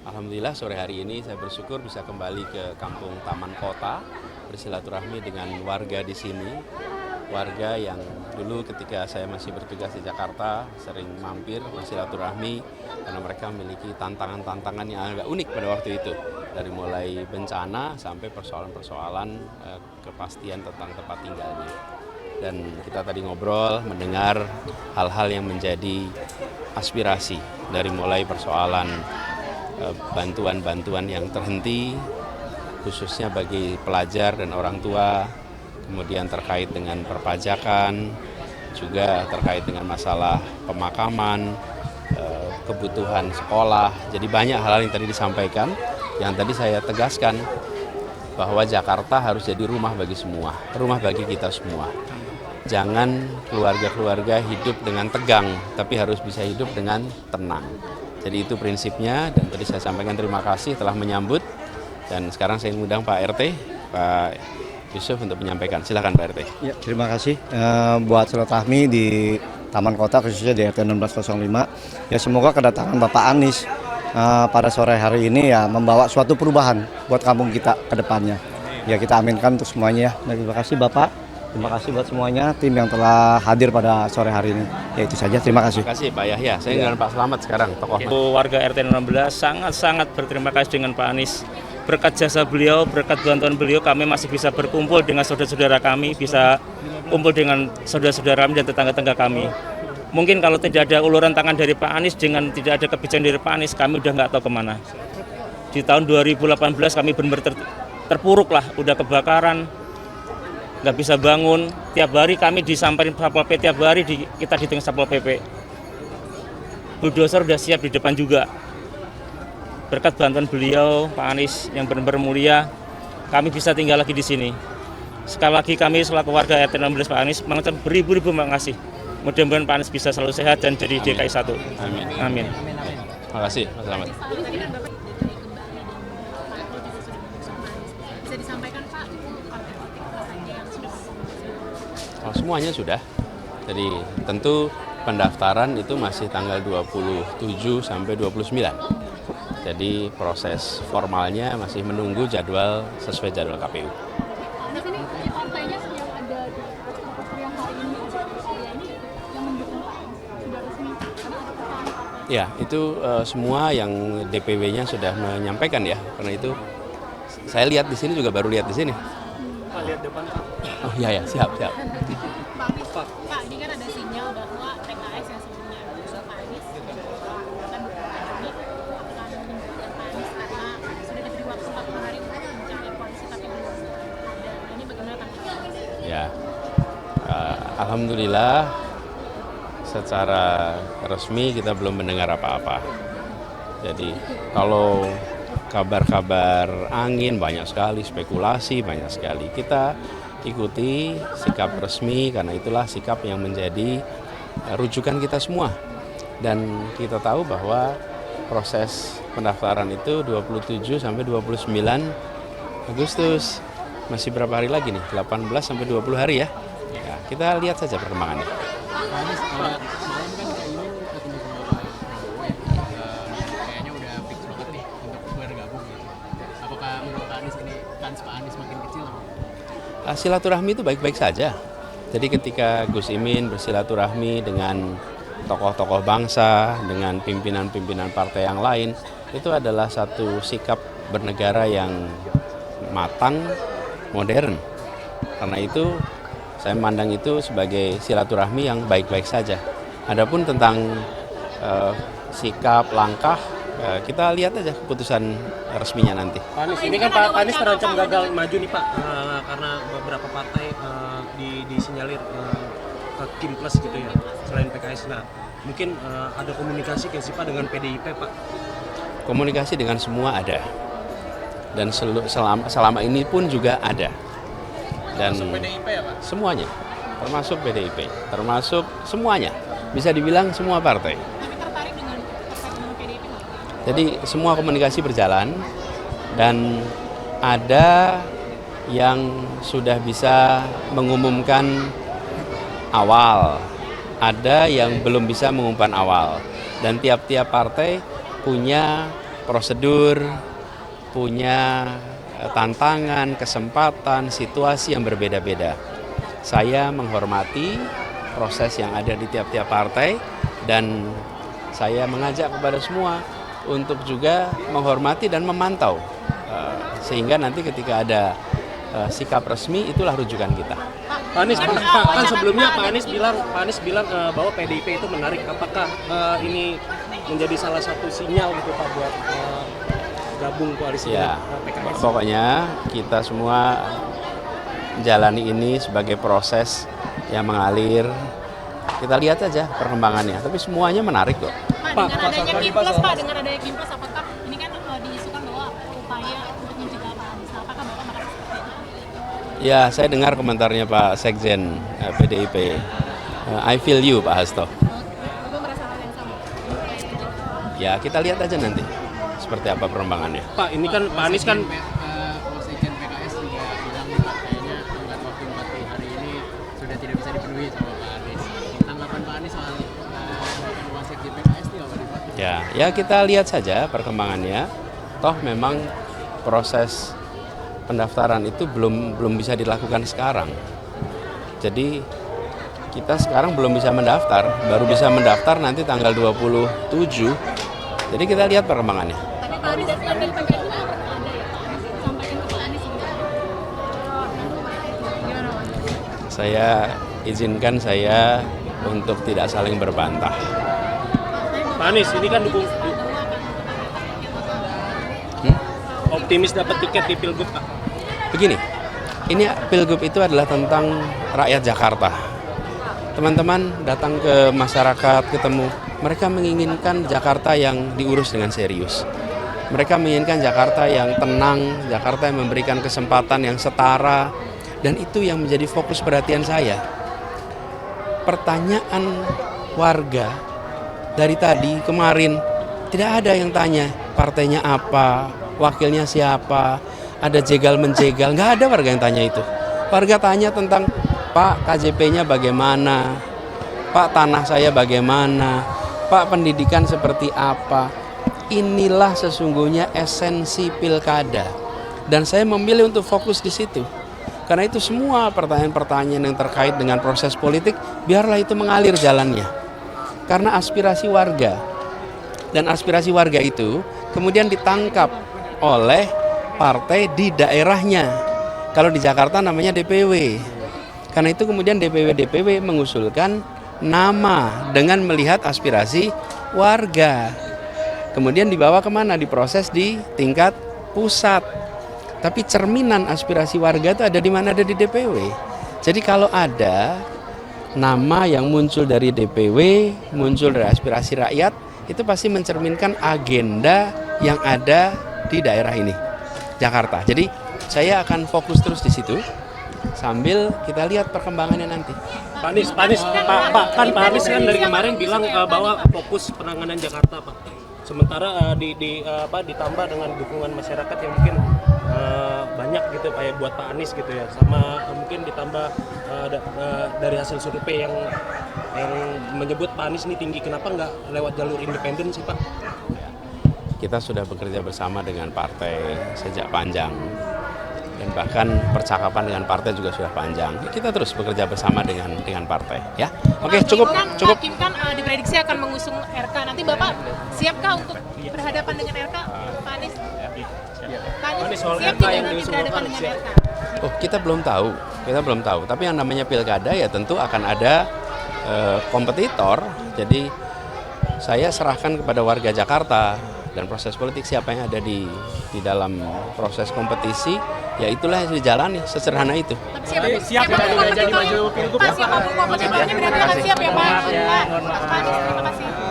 Alhamdulillah sore hari ini saya bersyukur bisa kembali ke kampung Taman Kota, bersilaturahmi dengan warga di sini. Warga yang dulu ketika saya masih bertugas di Jakarta sering mampir bersilaturahmi karena mereka memiliki tantangan-tantangan yang agak unik pada waktu itu. Dari mulai bencana sampai persoalan-persoalan kepastian tentang tempat tinggalnya. Dan kita tadi ngobrol, mendengar hal-hal yang menjadi aspirasi dari mulai persoalan bantuan-bantuan yang terhenti, khususnya bagi pelajar dan orang tua, kemudian terkait dengan perpajakan, juga terkait dengan masalah pemakaman, kebutuhan sekolah. Jadi banyak hal yang tadi disampaikan, yang tadi saya tegaskan bahwa Jakarta harus jadi rumah bagi semua, rumah bagi kita semua. Jangan keluarga-keluarga hidup dengan tegang, tapi harus bisa hidup dengan tenang. Jadi itu prinsipnya, dan tadi saya sampaikan terima kasih telah menyambut. Dan sekarang saya mengundang Pak RT, Pak Yusuf untuk menyampaikan. Silakan Pak RT. Ya, terima kasih buat silaturahmi di Taman Kota, khususnya di RT 1605. Ya, semoga kedatangan Bapak Anies pada sore hari ini ya membawa suatu perubahan buat kampung kita ke depannya. Ya, kita aminkan untuk semuanya. Dan terima kasih Bapak. Terima kasih buat semuanya tim yang telah hadir pada sore hari ini. Ya, itu saja. Terima kasih. Terima kasih Pak Yahya. Saya dengan Pak Slamet sekarang, tokoh. Warga RT 16 sangat berterima kasih dengan Pak Anies. Berkat jasa beliau, berkat bantuan beliau, kami masih bisa berkumpul dengan saudara-saudara kami, bisa kumpul dengan saudara-saudara kami dan tetangga-tetangga kami. Mungkin kalau tidak ada uluran tangan dari Pak Anies, dengan tidak ada kebijakan dari Pak Anies, kami udah nggak tahu kemana. Di tahun 2018 kami benar-benar terpuruk lah, udah kebakaran, nggak bisa bangun. Tiap hari kami disamperin Satpol PP, tiap hari kita di tengah Satpol PP. Bulldozer udah siap di depan juga. Berkat bantuan beliau, Pak Anies yang benar-benar mulia, kami bisa tinggal lagi di sini. Sekali lagi kami selaku warga RT 16 Pak Anies mengucapkan beribu-ribu terima kasih. Mudah-mudahan Pak Anies bisa selalu sehat dan jadi DKI 1. Amin. Amin. Terima kasih Mas Slamet. Bisa disampaikan Pak, partai-partai apa saja yang sudah Oh, semuanya sudah. Jadi tentu pendaftaran itu masih tanggal 27 sampai 29. Jadi proses formalnya masih menunggu jadwal sesuai jadwal KPU. di sini partainya yang ada di yang hari ini yang mendukung Pak sudah resmi karena ada pertanyaan Ya, itu semua yang DPW-nya sudah menyampaikan ya. Karena itu saya lihat di sini juga baru lihat di sini. Pak, lihat depan Pak. Oh iya ya, siap. Pak Anies, Pak ini kan ada sinyal bahwa PKS yang sebelumnya diusung Pak Anies akan berkoalisi apakah mendukung Pak Anies karena sudah diberi waktu 40 hari untuk mencapai koalisi tapi belum ada. Ini bagaimana tanggapan? Ya, alhamdulillah secara resmi kita belum mendengar apa-apa. Jadi kalau kabar-kabar angin banyak sekali, spekulasi banyak sekali. Kita ikuti sikap resmi karena itulah sikap yang menjadi rujukan kita semua. Dan kita tahu bahwa proses pendaftaran itu 27 sampai 29 Agustus. Masih berapa hari lagi nih? 18 sampai 20 hari ya. Ya, kita lihat saja perkembangannya. Pak Anies, semalam kan Caimin ketemu sama Pak Prabowo ya, kayaknya udah fix banget nih untuk bergabung gitu. Apakah menurut Pak Anies ini kans Pak Anies makin kecil? Silaturahmi itu baik-baik saja. Jadi ketika Gus Imin bersilaturahmi dengan tokoh-tokoh bangsa, dengan pimpinan-pimpinan partai yang lain, itu adalah satu sikap bernegara yang matang, modern. Karena itu saya memandang itu sebagai silaturahmi yang baik-baik saja. Adapun tentang sikap, langkah, kita lihat aja keputusan resminya nanti. Pak Anies, ini kan Pak Anies terancam gagal maju nih Pak, karena beberapa partai disinyalir ke Kim Plus gitu ya, selain PKS. Nah, mungkin ada komunikasi kayak sih Pak dengan PDIP Pak? Komunikasi dengan semua ada. Dan selama ini pun juga ada. Dan Masuk PDIP ya Pak? semuanya, termasuk PDIP, termasuk semuanya. Bisa dibilang semua partai. Tapi tertarik dengan PDIP Pak? Jadi semua komunikasi berjalan dan ada yang sudah bisa mengumumkan awal, ada yang belum bisa mengumumkan awal. Dan tiap-tiap partai punya prosedur, punya tantangan, kesempatan, situasi yang berbeda-beda. Saya menghormati proses yang ada di tiap-tiap partai dan saya mengajak kepada semua untuk juga menghormati dan memantau sehingga nanti ketika ada sikap resmi itulah rujukan kita. Pak Anies, kan sebelumnya Pak Anies bilang bahwa PDIP itu menarik. Apakah ini menjadi salah satu sinyal gitu Pak buat gabung koalisi Ya, dengan PKS? pokoknya kita semua menjalani ini sebagai proses yang mengalir. Kita lihat aja perkembangannya, tapi semuanya menarik kok. Pak, dengan adanya Kimplas, Pak, dengan adanya Kimplas, apakah ini kan diisukan bahwa upaya untuk mencegah Pak Anies? Nah, apakah Bapak merasa seperti itu? Ya, saya dengar komentarnya Pak Sekjen PDIP. I feel you, Pak Hasto. Bapak merasa hal yang sama? Ya, kita lihat aja nanti seperti apa perkembangannya. Pak, ini kan Pak Anies kan Wasekjen PKS juga bilang nih Pak, kayaknya tenggat waktu 40 hari ini sudah tidak bisa dipenuhi sama Pak Anies. Tanggapan Pak Anies soal Wasekjen PKS ini apa nih Pak? Ya kita lihat saja perkembangannya. Toh memang proses pendaftaran itu belum bisa dilakukan sekarang. Jadi kita sekarang belum bisa mendaftar, baru bisa mendaftar nanti tanggal 27. Jadi kita lihat perkembangannya. Tapi Pak Anies dari PKS juga ada ya Pak Anies sampaikan ke Pak Anies ini. Gimana Pak? Saya izinkan saya untuk tidak saling berbantah. Pak Anies ini kan dukung optimis dapat tiket di Pilgub Pak. Begini, ini Pilgub itu adalah tentang rakyat Jakarta. Teman-teman datang ke masyarakat, ketemu, mereka menginginkan Jakarta yang diurus dengan serius. Mereka menginginkan Jakarta yang tenang, Jakarta yang memberikan kesempatan yang setara, dan itu yang menjadi fokus perhatian saya. Pertanyaan warga dari tadi, kemarin, tidak ada yang tanya partainya apa, wakilnya siapa, ada jegal-menjegal, nggak ada warga yang tanya itu. Warga tanya tentang, Pak KJP-nya bagaimana, Pak tanah saya bagaimana, Pak pendidikan seperti apa. Inilah sesungguhnya esensi pilkada. Dan saya memilih untuk fokus di situ. Karena itu semua pertanyaan-pertanyaan yang terkait dengan proses politik, biarlah itu mengalir jalannya. Karena aspirasi warga, dan aspirasi warga itu kemudian ditangkap oleh partai di daerahnya. Kalau di Jakarta namanya DPW. Karena itu kemudian DPW mengusulkan nama dengan melihat aspirasi warga. Kemudian dibawa kemana? Diproses di tingkat pusat. Tapi cerminan aspirasi warga itu ada di mana? Ada di DPW. Jadi kalau ada nama yang muncul dari DPW, muncul dari aspirasi rakyat, itu pasti mencerminkan agenda yang ada di daerah ini, Jakarta. Jadi saya akan fokus terus di situ sambil kita lihat perkembangannya nanti. Pak Anies kan dari kemarin bilang bahwa fokus penanganan Jakarta Pak. Sementara ditambah dengan dukungan masyarakat yang mungkin banyak gitu Pak buat Pak Anies gitu ya, sama mungkin ditambah dari hasil survei yang menyebut Pak Anies ini tinggi. Kenapa nggak lewat jalur independen sih Pak? Kita sudah bekerja bersama dengan partai sejak panjang dan bahkan percakapan dengan partai juga sudah panjang. Kita terus bekerja bersama dengan partai, ya. Oke, cukup. Hakim kan diprediksi akan mengusung RK. Nanti Bapak siapkah untuk berhadapan dengan RK, Pak Anies? Pak Anies soal siap RK tidak yang nanti diusulkan, berhadapan dengan siap. RK? Oh, kita belum tahu. Tapi yang namanya pilkada ya tentu akan ada kompetitor. Jadi saya serahkan kepada warga Jakarta dan proses politik siapa yang ada di dalam proses kompetisi, ya itulah yang dijalani, sesederhana itu. Tapi siapapun kompetitornya berarti akan siap ya Pak? Pak Anies, terima kasih.